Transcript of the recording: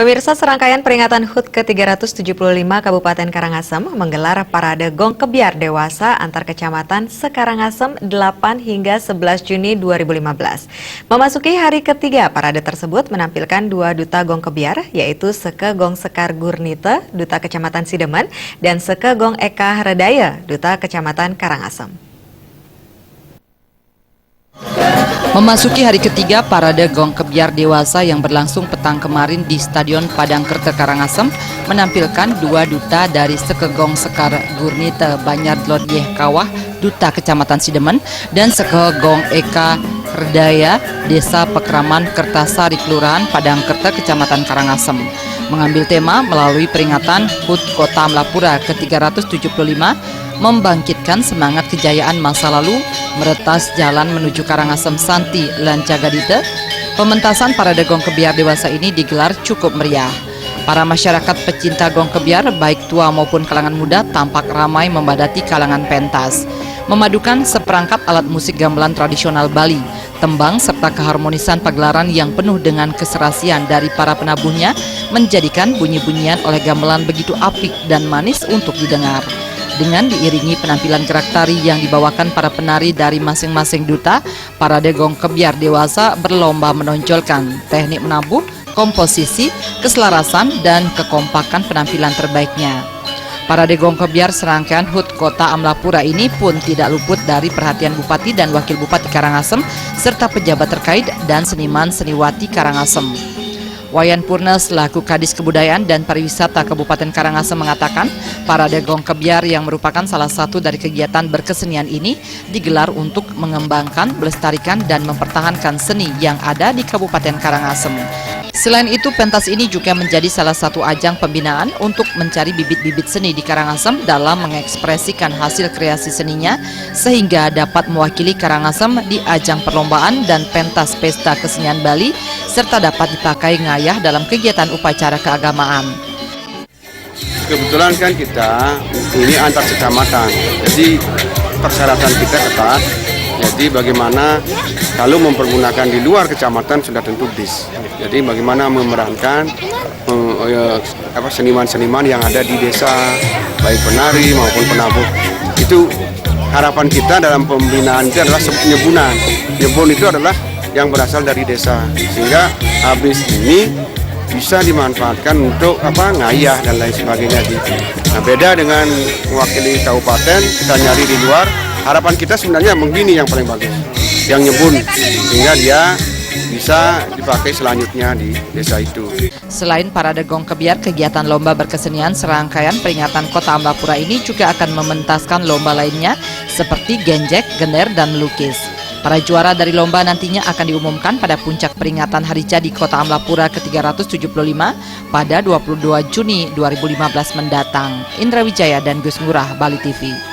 Pemirsa, serangkaian peringatan HUT ke-375 Kabupaten Karangasem menggelar parade Gong Kebiar Dewasa antar kecamatan se-Karangasem 8 hingga 11 Juni 2015. Memasuki hari ketiga, parade tersebut menampilkan dua duta Gong Kebiar, yaitu Seke Gong Sekar Gurnite, Duta Kecamatan Sidemen, dan Seke Gong Eka Redaya, Duta Kecamatan Karangasem. Memasuki hari ketiga parade Gong Kebiar Dewasa yang berlangsung petang kemarin di Stadion Padangkerte Karangasem menampilkan dua duta dari Seke Gong Sekar Gurnite Banyar Lodieh Kawah, Duta Kecamatan Sidemen, dan Seke Gong Eka Redaya, Desa Pekraman Kertasari Kelurahan Padangkerte Kecamatan Karangasem. Mengambil tema melalui peringatan HUT Kota Amlapura ke-375, membangkitkan semangat kejayaan masa lalu, meretas jalan menuju Karangasem Santi Lancagadite. Pementasan parade Gong Kebiar Dewasa ini digelar cukup meriah. Para masyarakat pecinta Gong Kebiar, baik tua maupun kalangan muda, tampak ramai membadati kalangan pentas. Memadukan seperangkat alat musik gamelan tradisional Bali, tembang serta keharmonisan pagelaran yang penuh dengan keserasian dari para penabuhnya menjadikan bunyi-bunyian oleh gamelan begitu apik dan manis untuk didengar. Dengan diiringi penampilan gerak tari yang dibawakan para penari dari masing-masing duta, parade Gong Kebiar Dewasa berlomba menonjolkan teknik menabuh, komposisi, keselarasan, dan kekompakan penampilan terbaiknya. Parade Gong Kebiar serangkaian HUT Kota Amlapura ini pun tidak luput dari perhatian Bupati dan Wakil Bupati Karangasem serta pejabat terkait dan seniman-seniwati Karangasem. Wayan Purna selaku Kadis Kebudayaan dan Pariwisata Kabupaten Karangasem mengatakan, parade Gong Kebiar yang merupakan salah satu dari kegiatan berkesenian ini digelar untuk mengembangkan, melestarikan, dan mempertahankan seni yang ada di Kabupaten Karangasem. Selain itu, pentas ini juga menjadi salah satu ajang pembinaan untuk mencari bibit-bibit seni di Karangasem dalam mengekspresikan hasil kreasi seninya sehingga dapat mewakili Karangasem di ajang perlombaan dan pentas pesta kesenian Bali serta dapat dipakai ngayah dalam kegiatan upacara keagamaan. Kebetulan kan kita ini antar kecamatan, jadi persyaratan kita ketat. Jadi bagaimana kalau mempergunakan di luar kecamatan sudah tentu bis. Jadi bagaimana memerankan seniman-seniman yang ada di desa, baik penari maupun penabuh. Itu harapan kita dalam pembinaan itu adalah nyebunan. Nyebun itu adalah yang berasal dari desa, sehingga habis ini bisa dimanfaatkan untuk ngayah dan lain sebagainya gitu. Nah, beda dengan mewakili kabupaten, kita nyari di luar. Harapan kita sebenarnya begini yang paling bagus, yang nyebun, sehingga dia bisa dipakai selanjutnya di desa itu. Selain parade Gong Kebiar, kegiatan lomba berkesenian serangkaian peringatan Kota Amlapura ini juga akan mementaskan lomba lainnya seperti genjek, gender, dan melukis. Para juara dari lomba nantinya akan diumumkan pada puncak peringatan Hari Jadi Kota Amlapura ke-375 pada 22 Juni 2015 mendatang. Indra Wijaya dan Gus Ngurah, Bali TV.